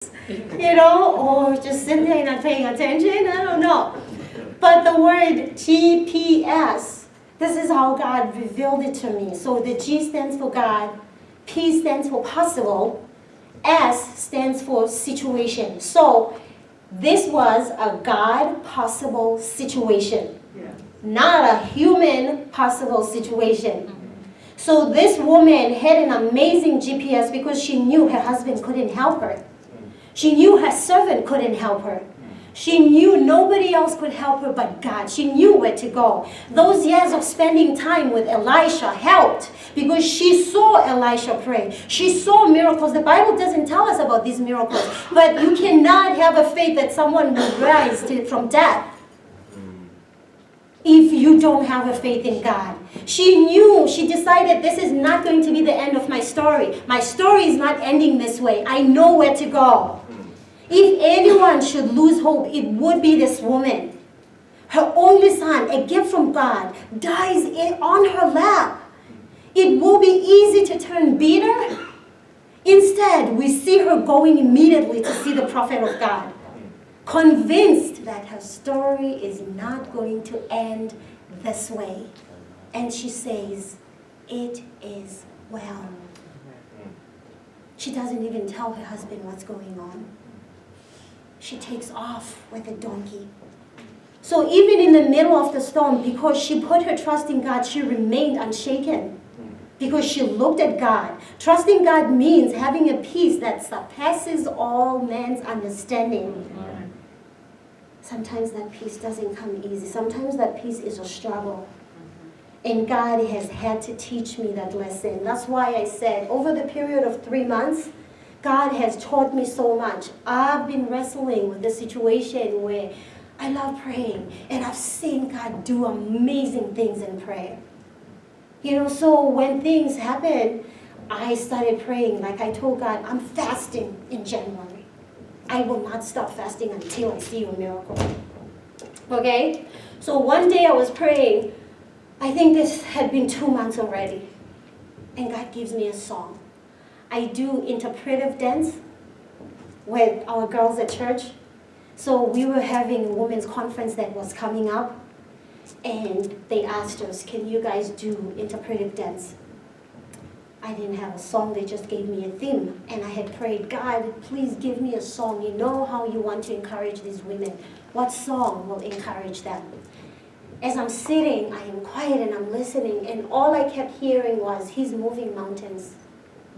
Or just sitting there not paying attention, I don't know. But the word GPS, this is how God revealed it to me. So the G stands for God, P stands for possible, S stands for situation. So this was a God possible situation, not a human possible situation. So this woman had an amazing GPS because she knew her husband couldn't help her. She knew her servant couldn't help her. She knew nobody else could help her but God. She knew where to go. Those years of spending time with Elisha helped because she saw Elisha pray. She saw miracles. The Bible doesn't tell us about these miracles, but you cannot have a faith that someone will rise from death if you don't have a faith in God. She knew, she decided this is not going to be the end of my story. My story is not ending this way. I know where to go. If anyone should lose hope, it would be this woman. Her only son, a gift from God, dies on her lap. It will be easy to turn bitter. Instead, we see her going immediately to see the prophet of God, convinced that her story is not going to end this way. And she says, "It is well." She doesn't even tell her husband what's going on. She takes off with a donkey. So even in the middle of the storm, because she put her trust in God, she remained unshaken. Because she looked at God. Trusting God means having a peace that surpasses all man's understanding. Sometimes that peace doesn't come easy. Sometimes that peace is a struggle. And God has had to teach me that lesson. That's why I said, over the period of 3 months, God has taught me so much. I've been wrestling with the situation where I love praying, and I've seen God do amazing things in prayer. So when things happen, I started praying. Like I told God, I'm fasting in January. I will not stop fasting until I see a miracle. Okay? So one day I was praying. I think this had been 2 months already. And God gives me a song. I do interpretive dance with our girls at church. So we were having a women's conference that was coming up. And they asked us, can you guys do interpretive dance? I didn't have a song, they just gave me a theme. And I had prayed, God, please give me a song. You know how you want to encourage these women. What song will encourage them? As I'm sitting, I am quiet and I'm listening. And all I kept hearing was, He's moving mountains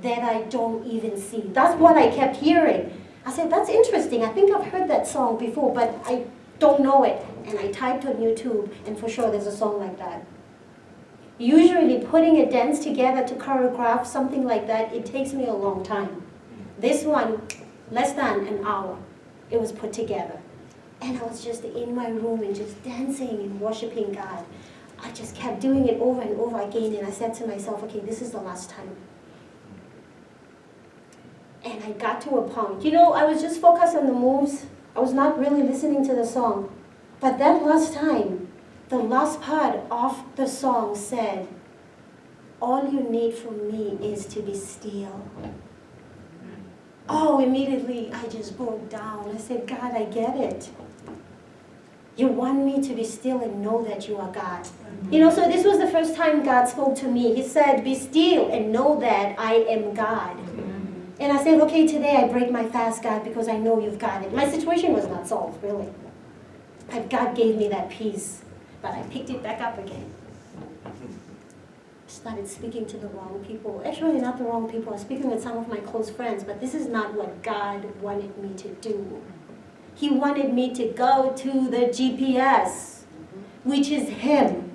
that I don't even see. That's what I kept hearing. I said, that's interesting. I think I've heard that song before, but I don't know it. And I typed on YouTube, and for sure there's a song like that. Usually putting a dance together to choreograph something like that, it takes me a long time. This one, less than an hour, it was put together. And I was just in my room and just dancing and worshiping God. I just kept doing it over and over again, and I said to myself, okay, this is the last time. And I got to a point. I was just focused on the moves. I was not really listening to the song. But that last time, the last part of the song said, all you need from me is to be still. Oh, immediately I just broke down. I said, God, I get it. You want me to be still and know that you are God. So this was the first time God spoke to me. He said, be still and know that I am God. And I said, okay, today I break my fast, God, because I know you've got it. My situation was not solved, really. But God gave me that peace. But I picked it back up again. Started speaking to the wrong people. Actually, not the wrong people. I was speaking with some of my close friends, but this is not what God wanted me to do. He wanted me to go to the GPS, which is Him.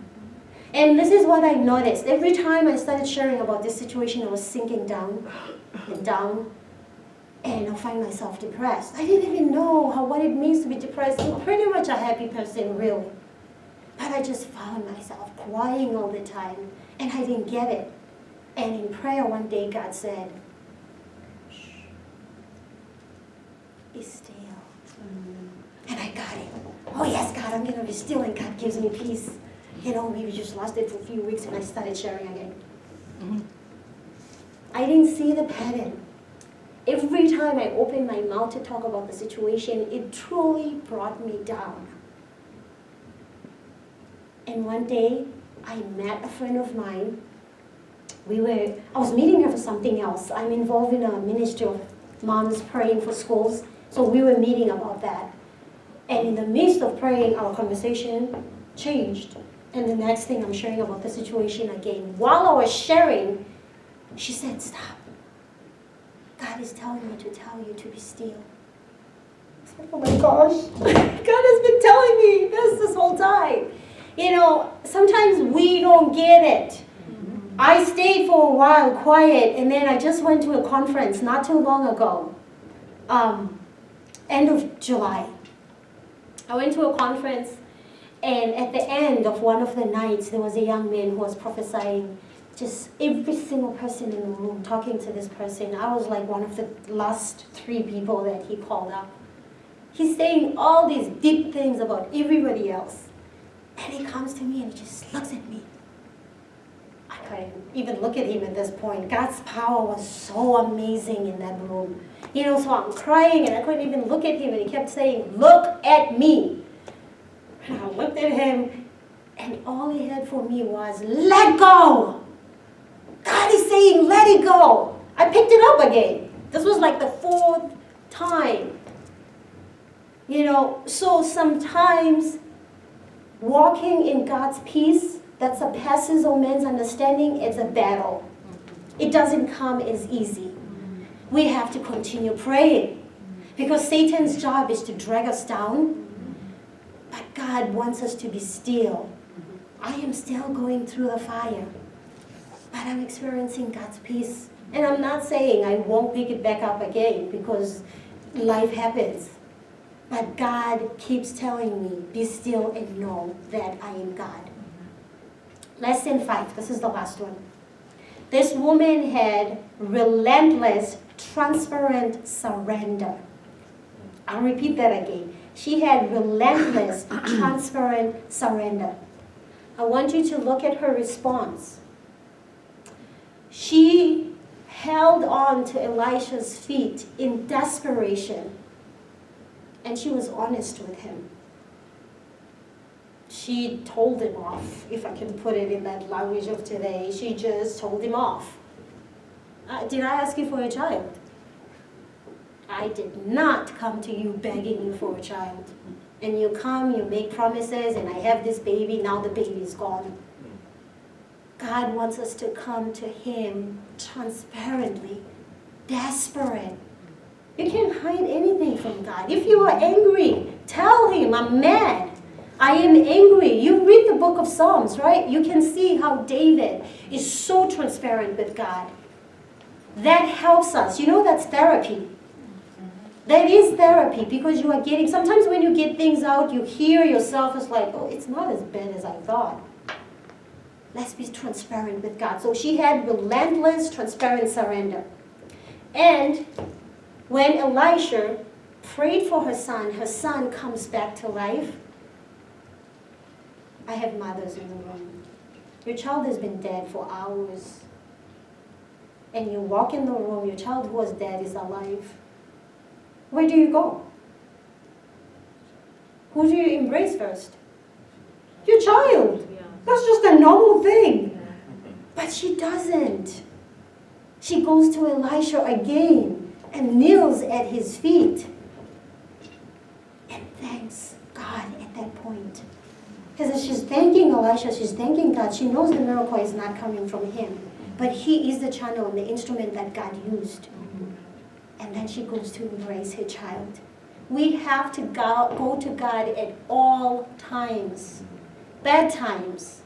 And this is what I noticed. Every time I started sharing about this situation, I was sinking down and down, and I'll find myself depressed. I didn't even know what it means to be depressed. I'm pretty much a happy person, really. But I just found myself crying all the time, and I didn't get it. And in prayer one day, God said, shh, be still. And I got it. Oh yes, God, I'm going to be still, and God gives me peace. We just lost it for a few weeks, and I started sharing again. I didn't see the pattern. every time I opened my mouth to talk about the situation, it truly brought me down. And one day, I met a friend of mine. I was meeting her for something else. I'm involved in a ministry of moms praying for schools, so we were meeting about that. And in the midst of praying, our conversation changed. And the next thing I'm sharing about the situation again. While I was sharing, she said, "Stop. God is telling me to tell you to be still." I said, "Oh my gosh, God has been telling me this whole time." You know, sometimes we don't get it. I stayed for a while quiet, and then I just went to a conference not too long ago, end of July. I went to a conference, and at the end of one of the nights, there was a young man who was prophesying, just every single person in the room talking to this person. I was like one of the last 3 people that he called up. He's saying all these deep things about everybody else. And he comes to me and he just looks at me. I couldn't even look at him at this point. God's power was so amazing in that room. You know, so I'm crying and I couldn't even look at him, and he kept saying, "Look at me." And I looked at him, and all he had for me was, "Let go." God is saying, "Let it go." I picked it up again. This was like the 4th time. You know, so sometimes walking in God's peace that surpasses all man's understanding is a battle. It doesn't come as easy. We have to continue praying, because Satan's job is to drag us down, but God wants us to be still. I am still going through the fire, but I'm experiencing God's peace. And I'm not saying I won't pick it back up again, because life happens. But God keeps telling me, be still and know that I am God. Lesson 5, this is the last one. This woman had relentless, transparent surrender. I'll repeat that again. She had relentless, transparent surrender. I want you to look at her response. She held on to Elisha's feet in desperation, and she was honest with him. She told him off, if I can put it in that language of today. She just told him off. Did I ask you for a child? I did not come to you begging you for a child. And you come, you make promises, and I have this baby, now the baby is gone. God wants us to come to Him transparently, desperate. You can't hide anything from God. If you are angry, tell Him, I'm mad. I am angry. You read the book of Psalms, right? You can see how David is so transparent with God. That helps us. You know, that's therapy. That is therapy, because you are getting, sometimes when you get things out, you hear yourself as like, oh, it's not as bad as I thought. Let's be transparent with God. So she had relentless, transparent surrender. And when Elisha prayed for her son comes back to life. I have mothers in the room. Your child has been dead for hours. And you walk in the room, your child who was dead is alive. Where do you go? Who do you embrace first? Your child. That's just a normal thing. But she doesn't. She goes to Elisha again and kneels at his feet and thanks God at that point. Because as she's thanking Elisha, she's thanking God. She knows the miracle is not coming from him, but he is the channel and the instrument that God used. And then she goes to embrace her child. We have to go to God at all times. Bad times,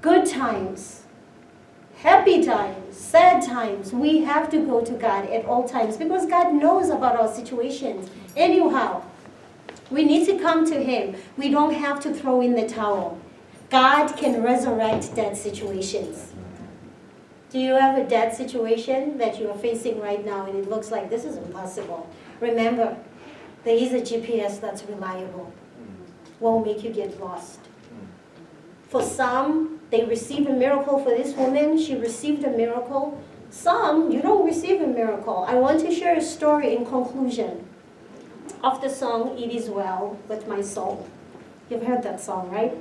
good times, happy times, sad times. We have to go to God at all times because God knows about our situations. Anyhow, we need to come to Him. We don't have to throw in the towel. God can resurrect dead situations. Do you have a dead situation that you are facing right now and it looks like this is impossible? Remember, there is a GPS that's reliable. Won't make you get lost. For some, they receive a miracle. For this woman, she received a miracle Some, you don't receive a miracle. I want to share a story in conclusion of the song, It Is Well With My Soul. You've heard that song, right?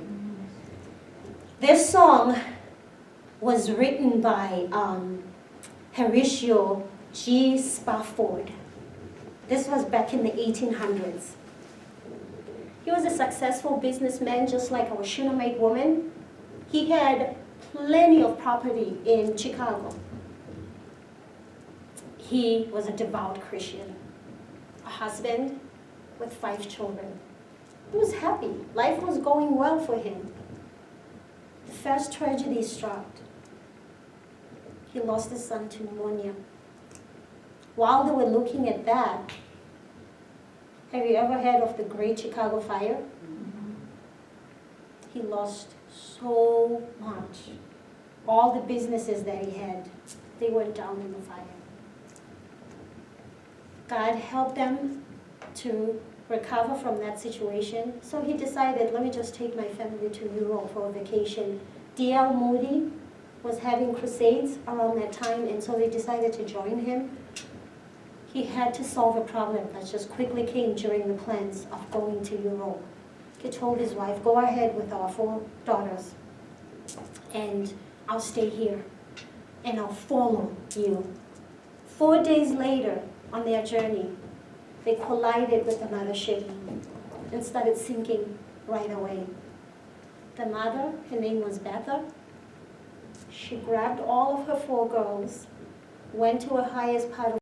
This song was written by Horatio G. Spafford. This was back in the 1800s. He was a successful businessman, just like our Shunammite woman. He had plenty of property in Chicago. He was a devout Christian, a husband with 5 children. He was happy. Life was going well for him. The first tragedy struck. He lost his son to pneumonia. While they were looking at that, have you ever heard of the Great Chicago Fire? He lost so much. All the businesses that he had, they went down in the fire. God helped them to recover from that situation. So he decided, let me just take my family to Europe for a vacation. D.L. Moody was having crusades around that time, and so they decided to join him. He had to solve a problem that just quickly came during the plans of going to Europe. He told his wife, go ahead with our 4 daughters, and I'll stay here, and I'll follow you. 4 days later, on their journey, they collided with another ship and started sinking right away. The mother, her name was Betha, she grabbed all of her 4 girls, went to the highest part of